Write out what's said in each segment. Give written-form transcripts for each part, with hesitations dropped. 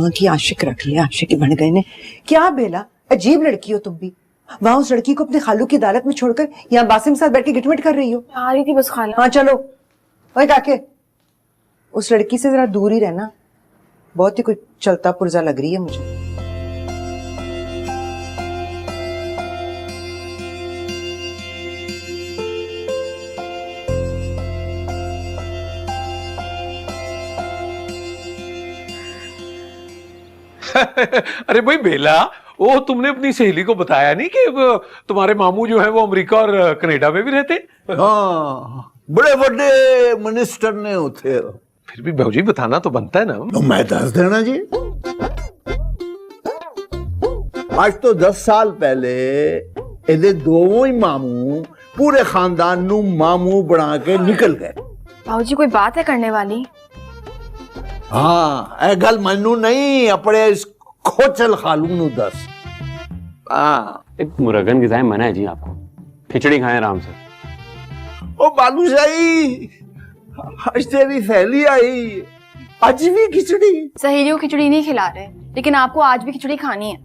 माँ की आशिक रख लिया, आशिक बन गए ने। क्या बेला, अजीब लड़की हो तुम भी। वहां उस लड़की को अपने खालू की अदालत में छोड़कर यहाँ बासिम के साथ बैठ के गिटमिट कर रही हो। आ रही थी बस खाला। हाँ चलो। ओए काके, उस लड़की से जरा दूर ही रहना, बहुत ही कुछ चलता पुर्जा लग रही है मुझे। अरे भाई बेला, वो तुमने अपनी सहेली को बताया नहीं कि तुम्हारे मामू जो है वो अमेरिका और कनाडा में भी रहते? हाँ, बड़े बड़े मिनिस्टर ने होते। फिर भी भाजी बताना तो बनता है ना। तो मैं दस देना जी। आज तो 10 साल पहले ਇਹਦੇ दोनों ही मामू पूरे खानदान नू मामू बना के निकल गए। बाबूजी कोई बात है करने वाली? हाँ, ए गल मैनू नहीं, अपने इस खोचल खालू नू दस। हाँ, एक मुर्गन गिज़ाएं मना है जी आपको, खिचड़ी खाएं आराम से। ओ बालूशाही, आज तेरी सहेली आई, आज भी खिचड़ी? सहेलियों खिचड़ी नहीं खिला रहे, लेकिन आपको आज भी खिचड़ी खानी है।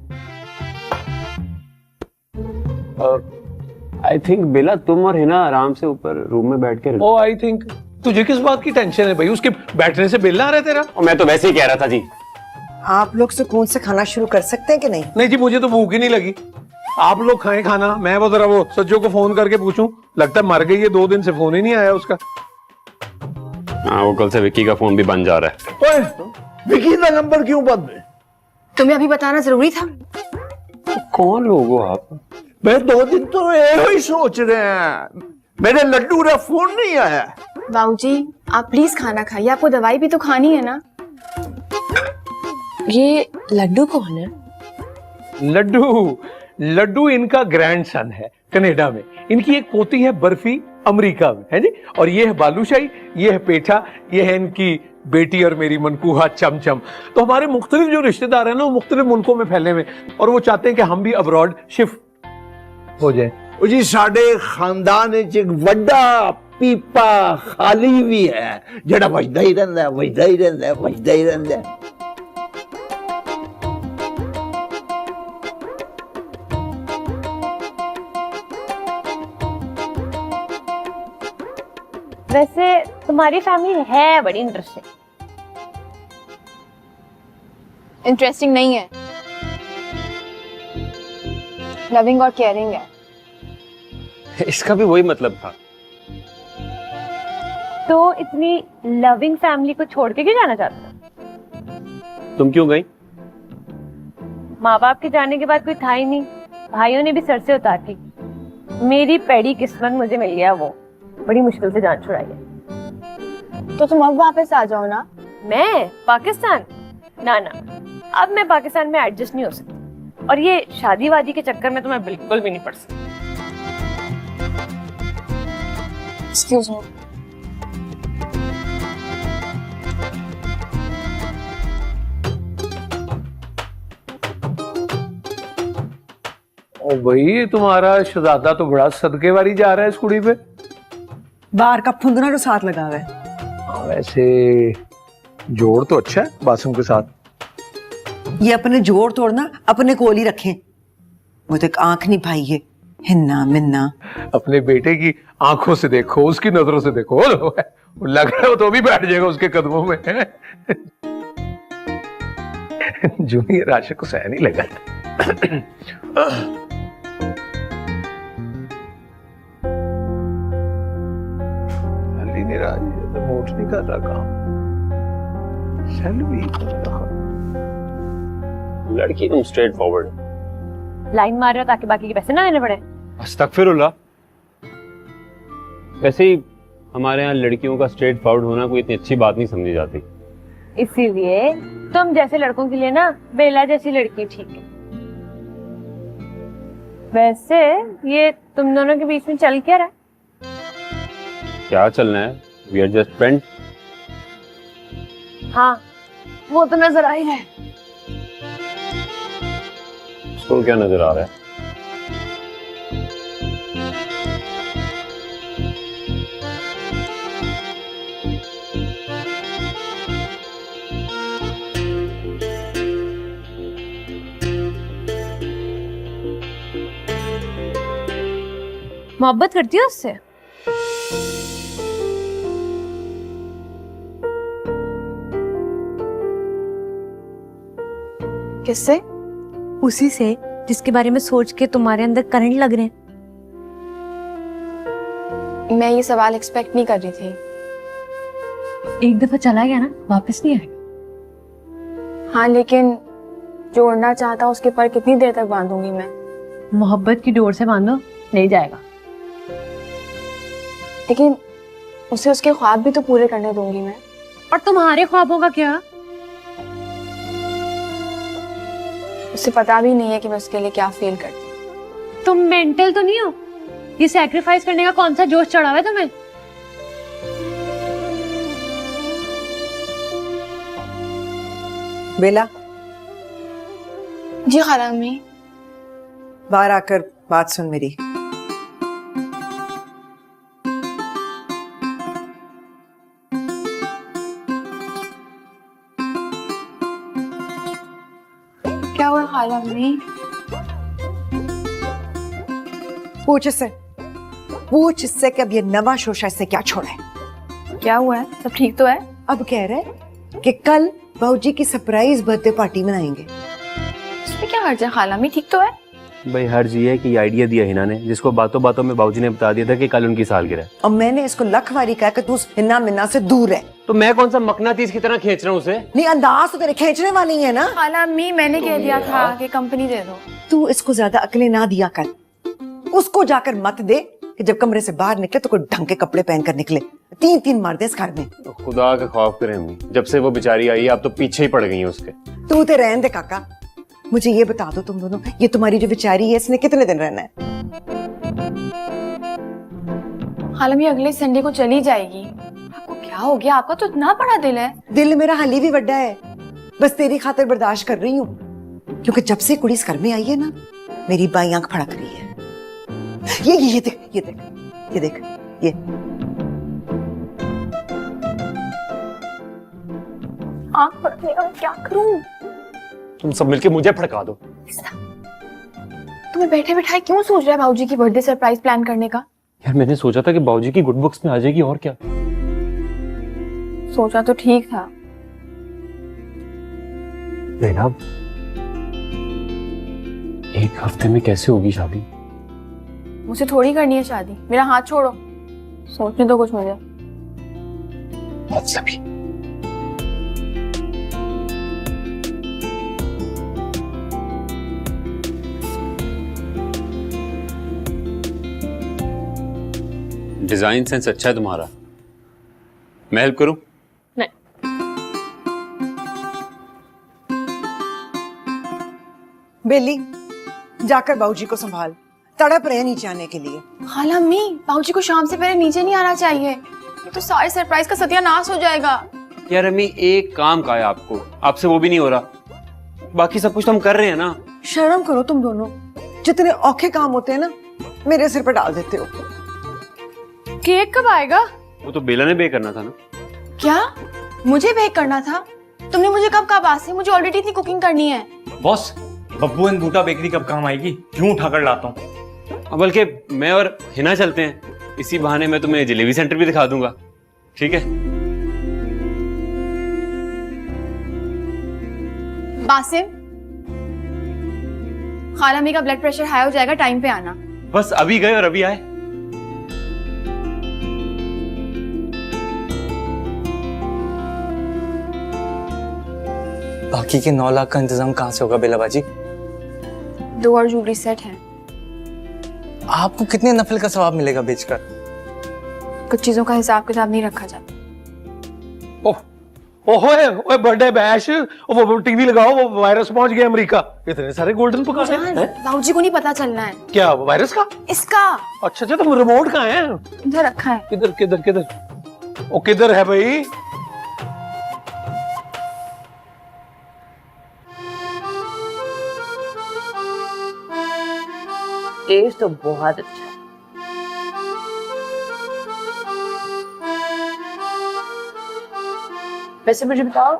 आई थिंक बेला तुम और हिना आराम से ऊपर रूम में बैठ के। ओ आई थिंक, तुझे किस बात की टेंशन है भाई? उसके बैठने से बेलना आ रहा है तेरा? और मैं तो वैसे ही कह रहा था जी। आप लोग सुकून से खाना शुरू कर सकते हैं कि नहीं? नहीं जी, मुझे तो भूख ही नहीं लगी। आप लोग खाएं खाना, मैं वो जरा वो सज्जो को फोन करके पूछूं, लगता है मर गई है, 2 दिन से फोन ही नहीं आया उसका। हाँ, वो कल से विक्की का फोन भी बंद जा रहा है। ओए, विक्की का नंबर क्यों बंद है? तुम्हें अभी बताना जरूरी था? तो कौन लोग हो आप? मैं 2 दिन तो यही ही सोच रहे हैं, मेरे लड्डू का फोन नहीं आया। बाबूजी आप प्लीज खाना खाइए, आपको दवाई भी तो खानी है ना। ये लड्डू कौन है? लड्डू, लड्डू इनका ग्रैंडसन है कनाडा में। इनकी एक पोती है बर्फी अमेरिका में, है जी। और ये है बालूशाही, ये है पेठा, ये है इनकी बेटी और मेरी मनकूहा चमचम। तो हमारे मुख्तलिफ जो रिश्तेदार हैं ना, वो मुख्तलिफ मुल्कों में फैले हुए, और वो चाहते हैं कि हम भी अब्रॉड शिफ्ट हो जाए। जी साडे खानदान एक वड्डा पीपा खाली भी है, जड़ा वजदा ही रहंदा है, वजदा ही रहंदा है, वजदा ही रहंदा है। वैसे तुम्हारी फैमिली है बड़ी इंटरेस्टिंग। इंटरेस्टिंग नहीं है, लविंग और केयरिंग है। इसका भी वही मतलब था। तो इतनी लविंग फैमिली को छोड़ के क्यों जाना चाहते हो? तुम क्यों गई? माँ बाप के जाने के बाद कोई था ही नहीं, भाइयों ने भी सर से उतार दी। मेरी पैड़ी किस्मत मुझे मिल गया, वो बड़ी मुश्किल से जान छुड़ाई है। तो तुम अब वापस आ जाओ ना। मैं पाकिस्तान? ना ना, अब मैं पाकिस्तान में एडजस्ट नहीं हो सकती, और ये शादी वादी के चक्कर में तो मैं बिल्कुल भी नहीं पड़ सकती। Excuse me. ओ भाई, तुम्हारा शहजादा तो बड़ा सदके वाली जा रहा है इस कुड़ी पे। बाहर का फुंदना जो साथ लगा हुआ है। वैसे जोड़ तो अच्छा है बासम के साथ। ये अपने जोड़ तोड़ना अपने कोल ही रखें। वो तो एक आंख नहीं भाई है, हिन्ना मिन्ना। अपने बेटे की आंखों से देखो, उसकी नजरों से देखो। वो लग रहा है तो भी बैठ जाएगा उसके कदमों में। जूनियर आशिक को सह नहीं लगा। नोट नहीं कर रहा काम। लड़की तुम स्ट्रेट फॉरवर्ड लाइन मार रहे हो ताकि बाकी के पैसे ना देने पड़े। अस्तगफिरुल्लाह। वैसे ही हमारे यहाँ लड़कियों का स्ट्रेट फॉरवर्ड होना कोई इतनी अच्छी बात नहीं समझी जाती। इसीलिए तुम जैसे लड़कों के लिए ना बेला जैसी लड़की ठीक है। वैसे ये तुम दोनों के बीच में चल क्या रहा है? क्या चलना है? We are just friend. हाँ, वो तो नजर आ ही रहा है। उसको क्या नजर आ रहा है? मोहब्बत करती हो उससे? किससे? उसी से जिसके बारे में सोच के तुम्हारे अंदर करंट लग रहे हैं। मैं ये सवाल एक्सपेक्ट नहीं कर रही थी। एक दफा चला गया ना, वापस नहीं आएगा। हाँ, लेकिन जोड़ना चाहता उसके पर कितनी देर तक बांधूंगी मैं? मोहब्बत की डोर से बांधो, नहीं जाएगा। लेकिन उसे उसके ख्वाब भी तो पूरे करने दूंगी मैं। और तुम्हारे ख्वाबों का क्या? उसे पता भी नहीं है कि मैं उसके लिए क्या फील करती हूँ। तुम मेंटल तो नहीं हो? ये सैक्रिफाइस करने का कौन सा जोश चढ़ा हुआ है तुम्हें? बेला, जी खाला अम्मी। बाहर आकर बात सुन मेरी। क्या हुआ खाला अम्मी? पूछ इससे कि अब ये नवा शोशा इससे क्या छोड़ा है। क्या हुआ है? सब ठीक तो है? अब कह रहा है कि कल बाबूजी की सरप्राइज बर्थडे पार्टी मनाएंगे। इसमें क्या हर्ज है खाला अम्मी? ठीक तो है। भाई हर्ज ये है कि आइडिया दिया हिना ने, जिसको बातों बातों में बाबूजी ने बता दिया था कि कल उनकी सालगिरह है। और मैंने इसको लख वारी कहा कि तू उस हिन्ना मिन्ना से दूर है। तो मैं कौन सा मकनातीस की तरह खींच रहा हूँ उसे? नहीं, अंदाज तो तेरे खींचने वाली है ना। खाला अम्मी, मैंने कह दिया था कि कंपनी दे दो। तू इसको ज्यादा अकले ना दिया कर। उसको जाकर मत दे कि जब कमरे से बाहर निकले तो कोई ढंग के कपड़े पहन कर निकले। 3-3 मार दे इस घर में। तो खुदा का खौफ करें अम्मी, जब से वो बेचारी आई है आप तो पीछे ही पड़ गई हैं उसके। तू ते रहने दे काका। मुझे ये बता दो तुम दोनों, ये तुम्हारी जो बेचारी है इसने कितने दिन रहना है? खाला अम्मी अगले संडे को चली जाएगी। आपको क्या हो गया? आपका तो इतना बड़ा दिल है। दिल मेरा हाली भी बड़ा है, बस तेरी खातिर बर्दाश्त कर रही हूँ, क्योंकि जब से कुड़ी इस घर में आई है ना, मेरी बाई आंख फड़क रही है। ये देख ये आंख फड़कने का मैं क्या करूं? तुम सब मिलके मुझे फड़का दो। तुम्हें बैठे बैठाए क्यों सोच रहा है भाऊजी की बर्थडे सरप्राइज प्लान करने का? यार मैंने सोचा था कि बाबूजी की गुड बुक्स में आ जाएगी, और क्या। सोचा तो ठीक था। जैनब, एक हफ्ते में कैसे होगी शादी? मुझे थोड़ी करनी है शादी। मेरा हाथ छोड़ो, सोचने दो कुछ मुझे। मतलब डिजाइन सेंस अच्छा है तुम्हारा, मैं हेल्प करूं? नहीं। बेली, जाकर बाबूजी को संभाल, तड़प रहे नीचे आने के लिए। खाला अम्मी, भाऊजी को शाम से पहले नीचे नहीं आना चाहिए, ये तो सारे सरप्राइज का सत्यानाश हो जाएगा। यार अम्मी, एक काम का है आपको, आपसे वो भी नहीं हो रहा। बाकी सब कुछ तो हम कर रहे हैं ना। शर्म करो तुम दोनों, जितने औखे काम होते हैं ना मेरे सिर पर डाल देते हो। केक कब आएगा? वो तो बेला ने बेक करना था ना। क्या मुझे बेक करना था? तुमने मुझे कब कहा बासी? मुझे ऑलरेडी इतनी कुकिंग करनी है। Boss, Babbu and Buta bakery कब काम आएगी? क्यों उठाकर लाता हूँ। बल्कि मैं और हिना चलते हैं, इसी बहाने मैं तुम्हें जलेबी सेंटर भी दिखा दूंगा। ठीक है? बासिम, खाला अम्मी का ब्लड प्रेशर हाई हो जाएगा, टाइम पे आना। बस अभी गए और अभी आए। बाकी के 9 लाख का इंतजाम कहाँ से होगा बेलाबाजी? 2 और ज्वेलरी सेट है। आपको कितने नफल का सवाब मिलेगा बेचकर? कुछ चीजों का हिसाब किताब नहीं रखा जाता। ओए बर्थडे बैश, वो टीवी लगाओ, वो वायरस पहुंच गया अमेरिका। इतने सारे गोल्डन पकाने हैं। बाबूजी को नहीं पता चलना है। क्या वायरस का? इसका। अच्छा, तो रिमोट कहाँ है? इधर रखा है। किधर किधर किधर? ओ किधर है भाई? टेस्ट तो बहुत अच्छा है। वैसे मुझे बताओ,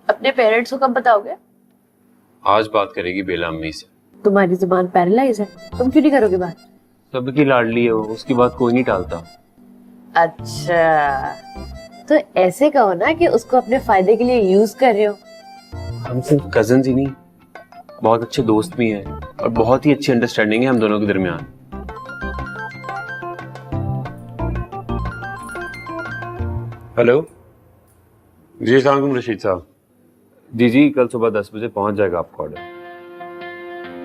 अपने पेरेंट्स को कब बताओगे? आज बात करेगी बेला अम्मी से। तुम्हारी जुबान पैरालाइज है, तुम क्यों नहीं करोगे बात? सबकी लाडली है वो, उसकी बात कोई नहीं टालता। अच्छा, तो ऐसे कहो ना कि उसको अपने फायदे के लिए यूज कर रहे हो। हम सिर्फ कजन्स ही नहीं, बहुत अच्छे दोस्त भी हैं और बहुत ही अच्छी अंडरस्टैंडिंग है हम दोनों के दरमियान। हेलो जी, अस्सलाम वालेकुम रशीद साहब। जी कल सुबह 10 बजे पहुंच जाएगा आपका ऑर्डर।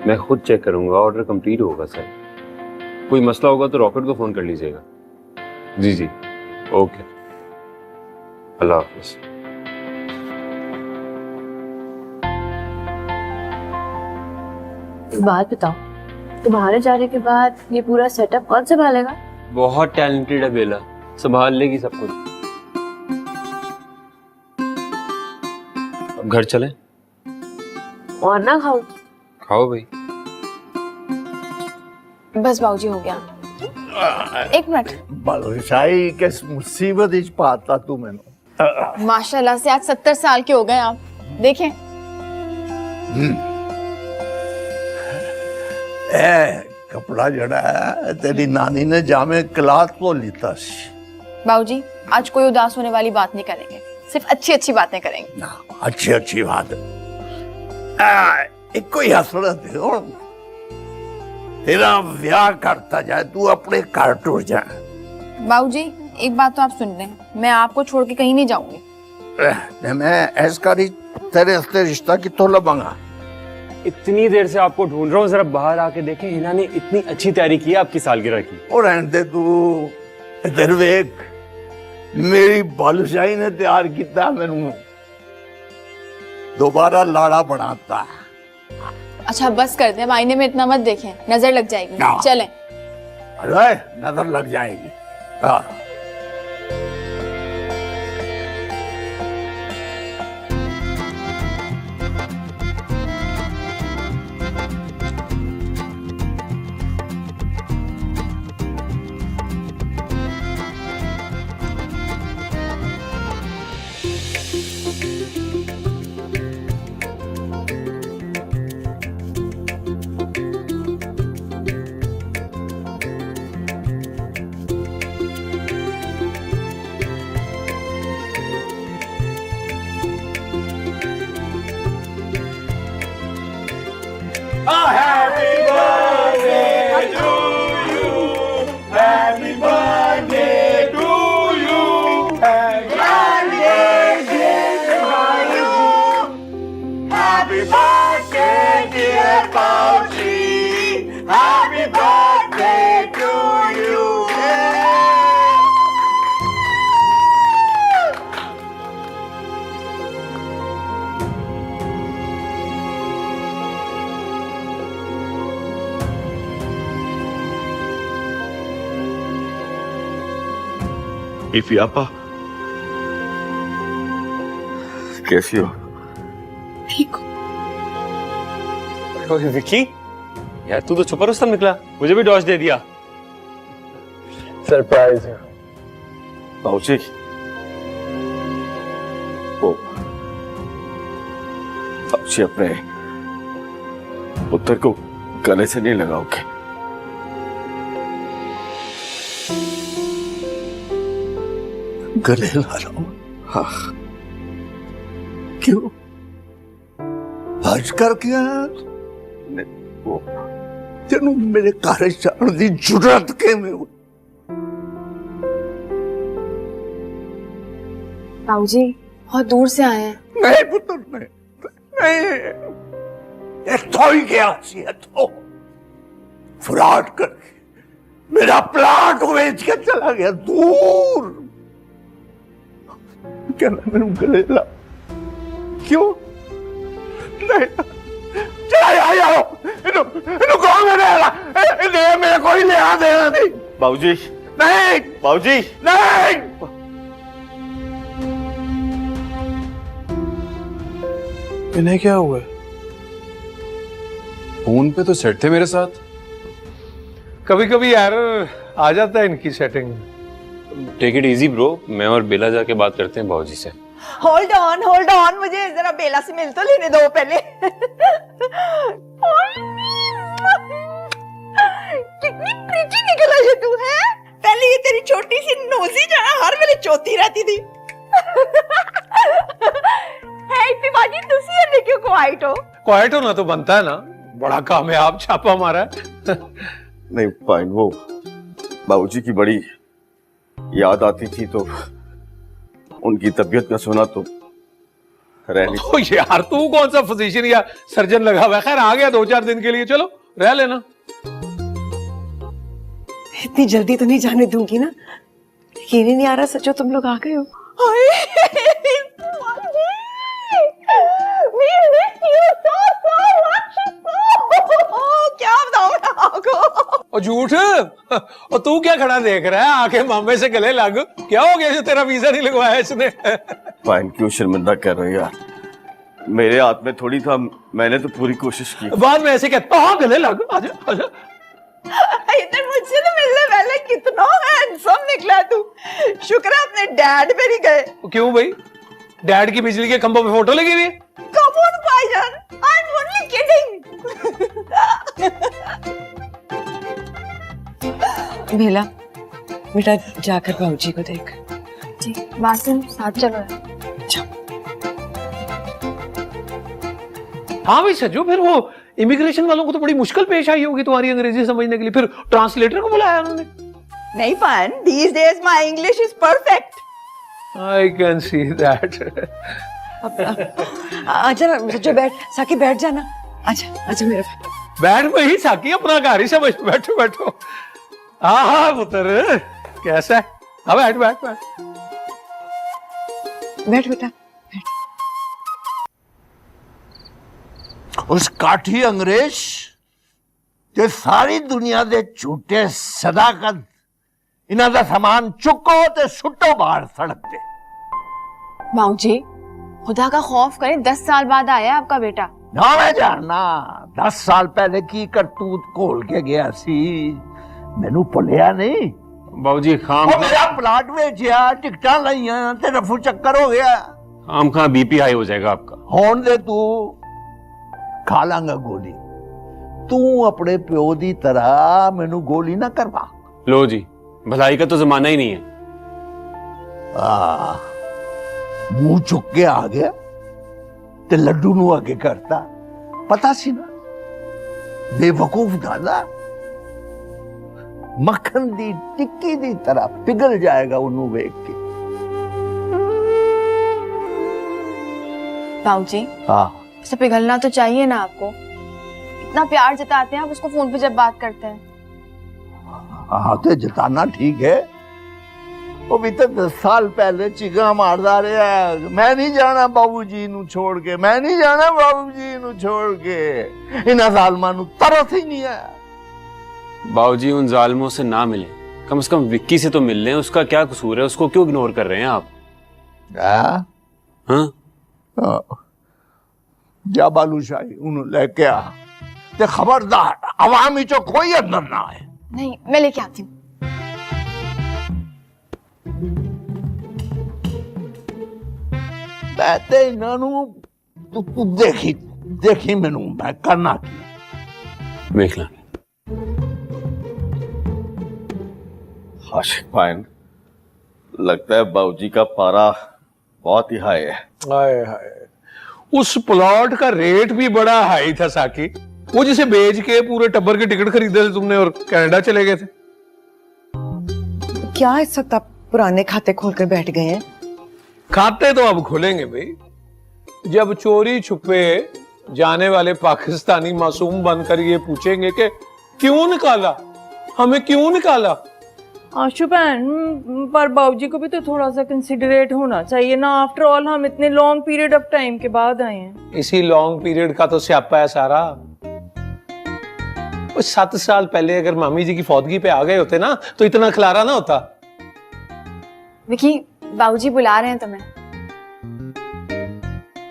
मैं खुद चेक करूंगा, ऑर्डर कंप्लीट होगा सर। कोई मसला होगा तो रॉकेट को फोन कर लीजिएगा। जी ओके, अल्लाह हाफिज। बात बताओ, तुम्हारे जाने के बाद ये पूरा सेटअप कौन संभालेगा? बहुत टैलेंटेड है बेला, संभाल लेगी सब कुछ। अब घर चलें? और ना खाओ? खाओ भाई। बस बाबूजी हो गया। एक मिनट। बालूशाही किस मुसीबत इच पाता तू मैंने। माशाल्लाह से आज 70 साल के हो गए आप, देखें। ए कपड़ा जड़ा है तेरी नानी ने जामे क्लास को लीता सी। बाबूजी आज कोई उदास होने वाली बात नहीं करेंगे, सिर्फ अच्छी अच्छी बातें करेंगे। अच्छी बात है। एक कोई हसरत है, तेरा ब्याह करता जाए, तू अपने घर टूट जाए। बाबूजी एक बात तो आप सुन लें, मैं आपको छोड़ के कहीं नहीं जाऊंगी। मैं ऐसा तेरे हस्ते रिश्ता की तो लबांगा। इतनी देर से आपको ढूंढ रहा हूँ, जरा बाहर आके देखें। हिना ने इतनी अच्छी तैयारी की है आपकी सालगिरह की। और रहने दे तू, इधर देख, मेरी बालूशाही ने तैयार किया मैनू दोबारा लाड़ा बनाता। अच्छा बस कर दे, आईने में इतना मत देखें, नजर लग जाएगी। चलें। अरे नजर लग जाएगी। हाँ। इफी आपा कैसी हो? ठीक हो? विक्की यार, तू तो छुपा रुस्तम निकला, मुझे भी डॉज दे दिया। सरप्राइज है। बाबूजी, वो बाबूजी अपने पुत्र को गले से नहीं लगाओगे? गले ला रहा हूं। हाँ। क्यों? आज कर क्या? वो तेनू मेरे घर जाने की जुर्रत किवें हुई? बाबूजी बहुत दूर से आए हैं। नहीं पुत्र, नहीं, ये तो ही गया सी है तो फ्रॉड करके मेरा प्लाट बेच के चला गया दूर। कहना मेरे गले ला। क्यों? नहीं, चला जाओ, इन्हों कौन मेरे ला? इन्हें मेरे कोई लेना देना नहीं। बाबूजी, नहीं, बाबूजी, नहीं। इन्हें क्या हुआ? फोन पे तो सेट थे मेरे साथ। कभी कभी यार आ जाता है इनकी setting. Take it easy bro, मैं और बेला जाके बात करते हैं बाबूजी से। होल्ड ऑन, मुझे जरा बेला से मिल तो लेने दो पहले। कितनी प्रीटी चौथी रहती थी है इतनी बाजी तुसी है क्यों क्वाइट हो? क्वाइट होना तो बनता है ना, बड़ा कामयाब छापा मारा है। नहीं फाइन, वो बाबूजी की बड़ी याद आती थी तो उनकी तबीयत का सुना तो रह तो यार तू कौन सा फिजिशियन या सर्जन लगा हुआ है? खैर आ गया 2-4 दिन के लिए, चलो रह लेना। इतनी जल्दी तो नहीं जाने दूंगी ना। यकीन ही नहीं आ रहा सचो तुम लोग आ गए हो। क्या बताऊं मैं आपको। और झूठ, और तू क्या खड़ा देख रहा है? आके मामे से गले लग। क्या हो गया जो तेरा वीजा नहीं लगवाया इसने? फाइन, क्यों शर्मिंदा कर रहे हो यार? मेरे हाथ में थोड़ी था, मैंने तो पूरी कोशिश की। बाद में ऐसे कहता हाँ गले लग, आजा आजा। इधर मुझसे तो मिलने पहले कितना हैंडसम निकला तू। शुक्र है अपने डैड पे नहीं गए। क्यों भाई, डैड की बिजली के खंभों पे फोटो लगी हुई है? Come on, भाईजान, I'm only kidding. बेला, बेटा जाकर बाबूजी को देख। जी बासिम साथ चलो। हाँ भाई सजो, फिर वो इमिग्रेशन वालों को तो बड़ी मुश्किल पेश आई होगी तुम्हारी अंग्रेजी समझने के लिए, फिर ट्रांसलेटर को बुलाया उन्होंने? नहीं पान, these days my English is perfect. I can see that. आजा ना सजो, बैठ साकी, बैठ जाना। आजा आजा मेरे पास। बैठ वही साकी, अपना घर ही समझ, बैठो बैठो। हाँ हाँ पुत्र, कैसा है? हाँ बैठ बैठ बैठ बैठ बेटा। उस काठी अंग्रेज ते सारी दुनिया दे झूठे सदाकत इन्हां दा सामान चुको ते सुट्टो बाहर सड़क पे। बाबूजी खुदा का खौफ करें, 10 साल बाद आया आपका बेटा। ना मैं जानना 10 साल पहले की करतूत घोल के गया सी, मैनू भुलिया नहीं। बाबूजी खाम मेरा प्लाट बेचिया, टिकटां लईयां ते रफू चक्कर हो गया। खाम खा बीपी हाई हो जाएगा आपका। होन दे, तू खा लांगा गोली। तू अपने प्यो दी तरह मैनू गोली ना करवा। लो जी, भलाई का तो जमाना ही नहीं है। मुंह चुक के आ गया ते लड्डू नू आगे करता, पता सी ना बेवकूफ दादा, मक्खन दी टिक्की दी तरह पिघल जाएगा उन्नू वेख के। बाबूजी हाँ उसे पिघलना तो चाहिए ना आपको, इतना प्यार जताते हैं आप उसको फोन पे जब बात करते हैं। हाँ तो जताना ठीक है, वो भी तो 10 साल पहले चिगा मारदा रहा है। मैं नहीं जाना बाबूजी नू छोड़ के, मैं नहीं जाना बाबूजी नू छोड़ के। इन्हां जालमां नू तरस ही नहीं आया। बाबूजी उन जालिमों से ना मिले, कम से कम विक्की से तो मिल लें। उसका क्या कसूर है? उसको क्यों इग्नोर कर रहे हैं आप? हाँ जा बालूशाही उन्हें लेके आ ते खबरदार अवामी चो कोई अंदर ना आए। नहीं मैं लेके आती हूँ। बैठे इन्हों तू देखी देखी मैनू मैं करना की। देख ला। फाइन, लगता है बाबूजी का पारा बहुत ही हाई है। हाय हाय, उस प्लॉट का रेट भी बड़ा हाई था साकी। वो जिसे बेच के पूरे टब्बर के टिकट खरीदे थे तुमने और कनाडा चले गए थे। क्या इस वक्त आप पुराने खाते खोलकर बैठ गए हैं? खाते तो अब खुलेंगे भाई, जब चोरी छुपे जाने वाले पाकिस्तानी मासूम बनकर ये पूछेंगे कि क्यों निकाला, हमें क्यों निकाला। आशु बहन, पर बाबूजी को भी तो थोड़ा सा कंसिडरेट होना चाहिए ना। आफ्टर ऑल हम इतने लॉन्ग पीरियड ऑफ टाइम के बाद आए हैं। इसी लॉन्ग पीरियड का तो स्यापा है सारा। 7 साल पहले अगर मामी जी की फौतगी पे आ गए होते ना तो इतना खिलारा ना होता। विकी बाबूजी बुला रहे हैं तुम्हें।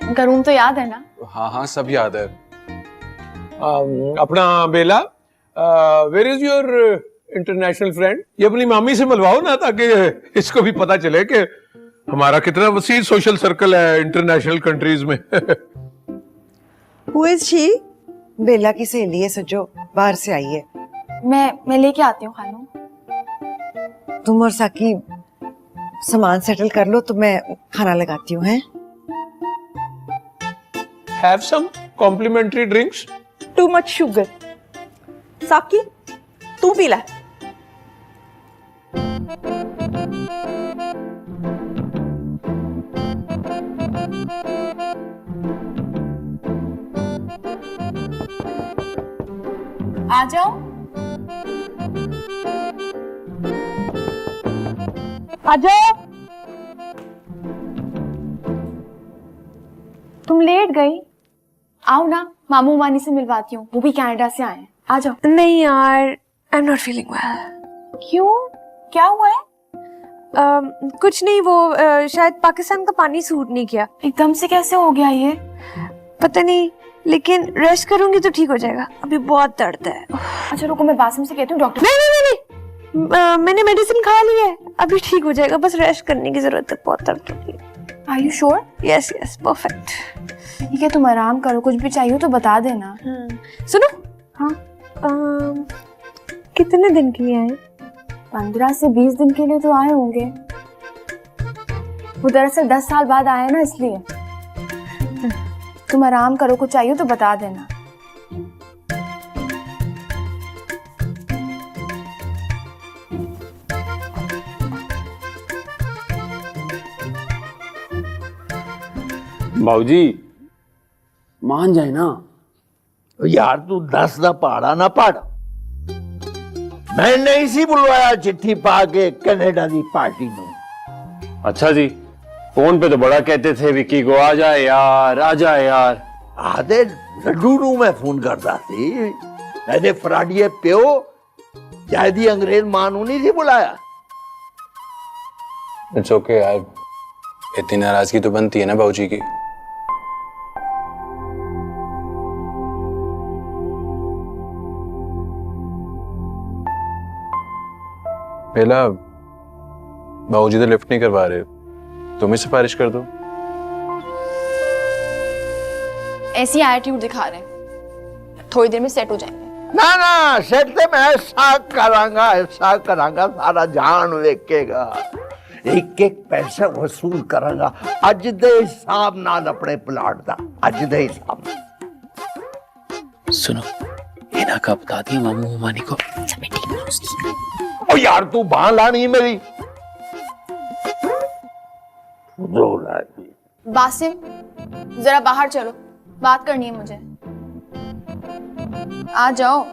उनका रूम तो याद है ना? हाँ हाँ सब याद है। अपना Bela, where is your international friend? ये अपनी मामी से मिलवाओ ना, ताकि इसको भी पता चले कि हमारा कितना वसीर सोशल सर्कल है इंटरनेशनल कंट्रीज में। Who is she? बेला की सहेली है सजो, बाहर से आई है। मैं लेके आती हूँ खानू। तुम और साकी सामान सेटल कर लो तो मैं खाना लगाती हूँ। हैं have some complimentary drinks. Too much sugar. साकी तू पी ले। आ जाओ। आ जाओ। तुम लेट गई, आओ ना, मामू मानी से मिलवाती हूँ, वो भी कनाडा से आए हैं। आ जाओ। नहीं यार, I am not feeling well. क्यों, क्या हुआ है? कुछ नहीं, वो शायद पाकिस्तान का पानी सूट नहीं किया। एकदम से कैसे हो गया ये? पता नहीं, लेकिन रेस्ट करूंगी तो ठीक हो जाएगा। अभी बहुत दर्द है। अच्छा रुको, मैं बासिम से कहती हूँ डॉक्टर। नहीं नहीं नहीं, नहीं। मैंने मेडिसिन खा ली है, अभी ठीक हो जाएगा। बस रेस्ट करने की जरूरत है, बहुत दर्द होती है। Are you sure? Yes yes, perfect. ठीक है, तुम आराम करो, कुछ भी चाहिए तो बता देना। सुनो। हाँ। कितने दिन के लिए आए? 15 से 20 दिन के लिए तो आए होंगे। वो दरअसल 10 साल बाद आए ना, इसलिए। तुम आराम करो, कुछ चाहिए तो बता देना। बाबूजी मान जाए ना। यार तू 10 दा पहाड़ा ना पढ़। मैं नहीं सी बुलवाया चिट्ठी पा के कनाडा दी पार्टी नू। अच्छा जी, फोन पे तो बड़ा कहते थे विक्की को आ जाए यार, आ जाए यार। आदे लड्डू नू मैं फोन करता सी। मैंने फराडिये प्यो जायदी अंग्रेज मां नू नहीं सी बुलाया। इट्स ओके यार, इतनी नाराजगी तो बनती है ना बाबूजी की। बेला, बाबूजी तो लिफ्ट नहीं करवा रहे, तुम ही सिफारिश कर दो। ऐसी एटीट्यूड दिखा रहे हैं, थोड़ी देर में सेट हो जाएंगे। ना ना, सेट ते मैं ऐसा करांगा सारा जान वेखेगा। एक एक पैसा वसूल करांगा अज दे हिसाब नाल अपने प्लाट दा। अज दे हिसाब सुनो, इना का बता दिया मामू मानी को। ओ यार तू बांह लानी मेरी। बासिम, जरा बाहर चलो, बात करनी है मुझे। आ जाओ।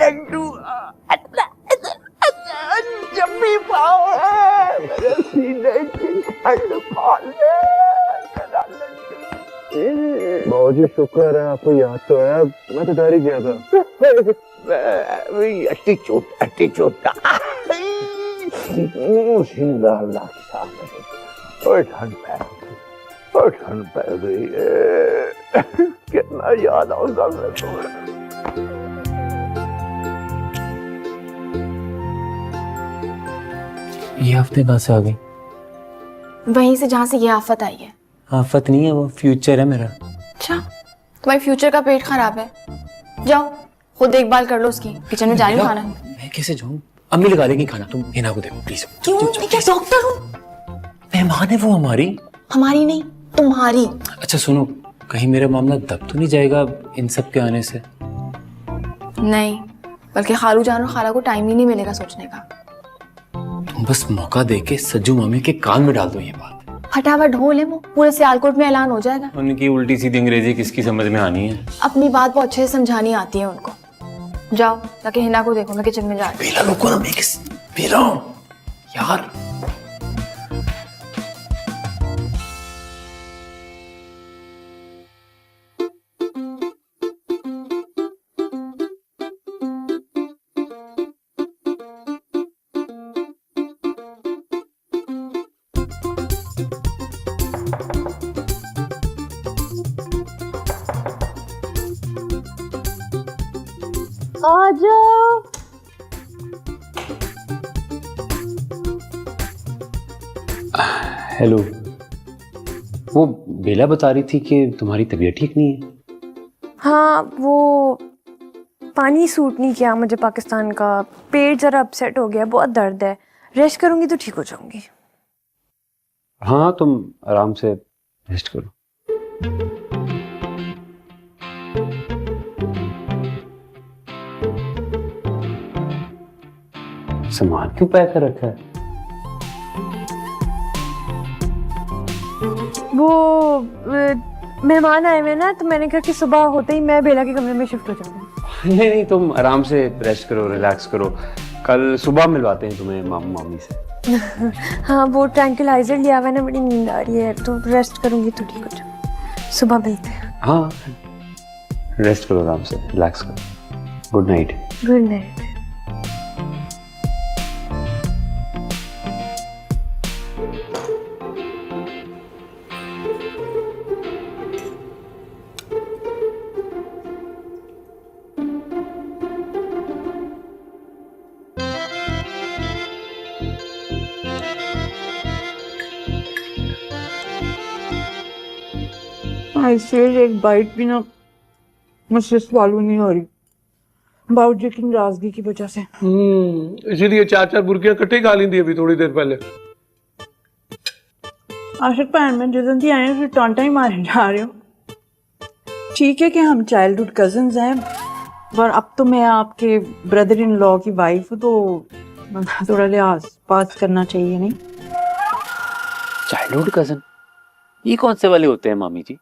लड्डू जम्मी पाओ है मेरे सीने की ठंड पाले। बाबूजी शुक्र है आपको याद तो है, मैं तो डर ही गया था। अट्टी चोटा जिंदा लाशा और ठंड पै गई है। कितना याद आऊंगा मैं तो। ये हफ्ते कहाँ से आ गई? वहीं से जहाँ से ये आफत आई है। आफत नहीं है, वो फ्यूचर है मेरा। अच्छा, तुम्हारे फ्यूचर का पेट खराब है, जाओ खुद देखभाल कर लो उसकी। किचन में जा रही हूँ खाना। मैं कैसे जाऊँ? अम्मी लगा देगी खाना, तुम इना को देखो प्लीज। क्यों? मैं क्या डॉक्टर हूँ? मेहमान है वो हमारी। हमारी नहीं, तुम्हारी। अच्छा सुनो, कहीं मेरा मामला दब तो नहीं जाएगा इन सब के आने से? नहीं, बल्कि खालू जान और खाला को टाइम ही नहीं मिलेगा सोचने का। तुम बस मौका देके सज्जू मामी के कान में डाल दो ये बात। फटाफट ढोल है, वो पूरे सियालकोट में ऐलान हो जाएगा। उनकी उल्टी सीधी अंग्रेजी किसकी समझ में आनी है? अपनी बात बहुत अच्छे से समझानी आती है उनको। जाओ जाके हिना को देखो, मैं किचन में जा रही हूँ। बेला रुको ना, मैं किस पी रहा हूँ यार। आ जाओ। हेलो, वो बेला बता रही थी कि तुम्हारी तबीयत ठीक नहीं है। हाँ, वो पानी सूट नहीं किया मुझे पाकिस्तान का, पेट जरा अपसेट हो गया, बहुत दर्द है, रेस्ट करूंगी तो ठीक हो जाऊंगी। हाँ, तुम आराम से रेस्ट करो। सामान क्यों पैक कर रखा है? वो मेहमान आए हुए ना, तो मैंने कहा कि सुबह होते ही मैं बेला के कमरे में शिफ्ट हो जाऊंगी। नहीं, तुम आराम से रेस्ट करो, रिलैक्स करो। कल सुबह मिलवाते हैं तुम्हें मामू मामी से। हाँ, वो ट्रैंक्विलाइजर लिया हुआ है ना, बड़ी नींद आ रही है, तो रेस्ट करूंगी तो ठीक हो जाऊंगी। सुबह मिलते हैं। हाँ, रेस्ट करो आराम से, रिलैक्स करो। Good night. Good night. ऐसे एक बाइट भी ना मुझसे स्वालू नहीं हो रही, बावजूद की नाराजगी की वजह से। इसीलिए 4-4 बुर्कियां इकट्ठे खा ली थी अभी थोड़ी देर पहले। आशिक भैन, मैं जिस दिन थी आए फिर टांटा ही मारे जा रहे हो। ठीक है कि हम चाइल्डहुड कजन्स हैं, पर अब तो मैं आपके ब्रदर इन लॉ की वाइफ हूँ, तो थोड़ा लिहाज पास करना चाहिए नहीं? चाइल्डहुड कजन, ये कौन से वाले होते हैं मामी जी?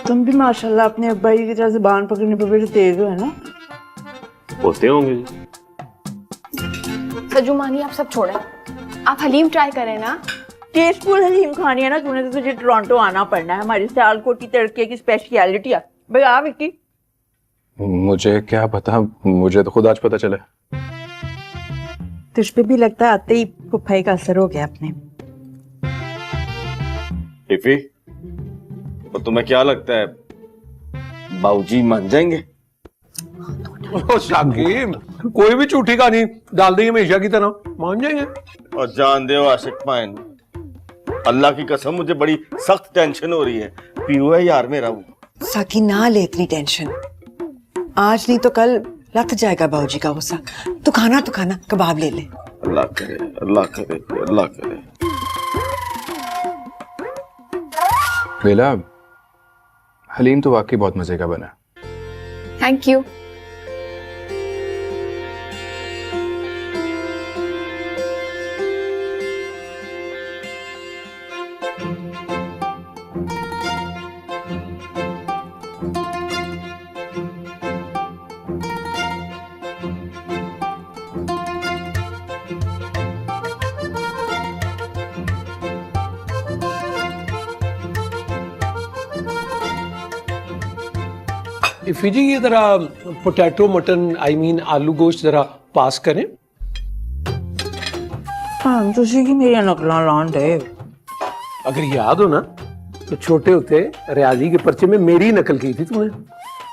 तुम भी माशाल्लाह अपने अब्बा जी की तरह ज़बान पकड़ने पर बड़े तेज हो, है ना? होते होंगे जी। सजू मानी, आप सब छोड़ें, आप हलीम ट्राई करें ना। टेस्टफुल हलीम खानी है ना तूने, तो तुझे टोरंटो आना पड़ना है। हमारी सियालकोट की तड़के की स्पेशलिटी है भाई। आ विक्की, मुझे क्या पता, मुझे तो खुद आज पता चला। तुझ पे भी लगता है आते ही फुफाई का असर हो गया अपने। इफी, तो तुम्हें क्या लगता है बाबूजी मान जाएंगे? ओ शाकिब, कोई भी झूठी कहानी डाल देंगे हमेशा की तरह, मान जाएंगे। और जान दे आशिक पाइन, अल्लाह की कसम मुझे बड़ी सख्त टेंशन हो रही है। पीयू है यार मेरा वो। साकी ना ले इतनी टेंशन, आज नहीं तो कल लग जाएगा बाबूजी का गुस्सा। तो खाना कबाब ले ले। अल्लाह करे, अल्लाह करे, अल्लाह करे। बेला, हलीम तो वाकई बहुत मजे का बना। Thank you. इफी जी, ये जरा पोटैटो मटन, आई मीन आलू गोश्त जरा पास करें। हाँ, तुझे की मेरी नकला लांड है। अगर याद हो ना, तो छोटे होते रियाजी के पर्चे में मेरी नकल की थी तुमने।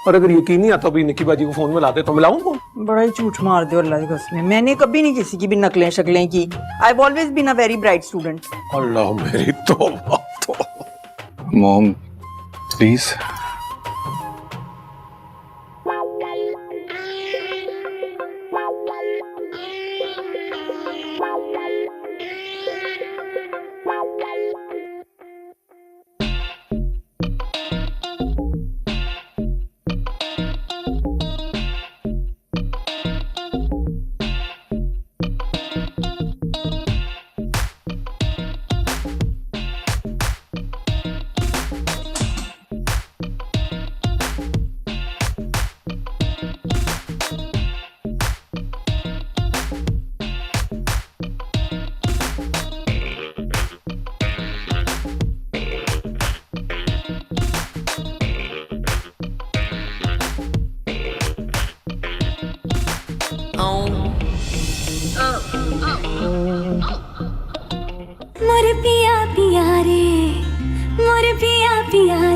और अगर यकीन नहीं आता भी निकी बाजी को फोन में लाते तो मिलाऊं फोन। बड़ा ही झूठ मार दे अल्लाह की कसम, मैंने कभी नहीं किसी की भी नकलें शक्लें की। I have always been a very bright student. Allah मेरी तौबा। Mom please. मोर पिया पिया रे, मोर पिया पिया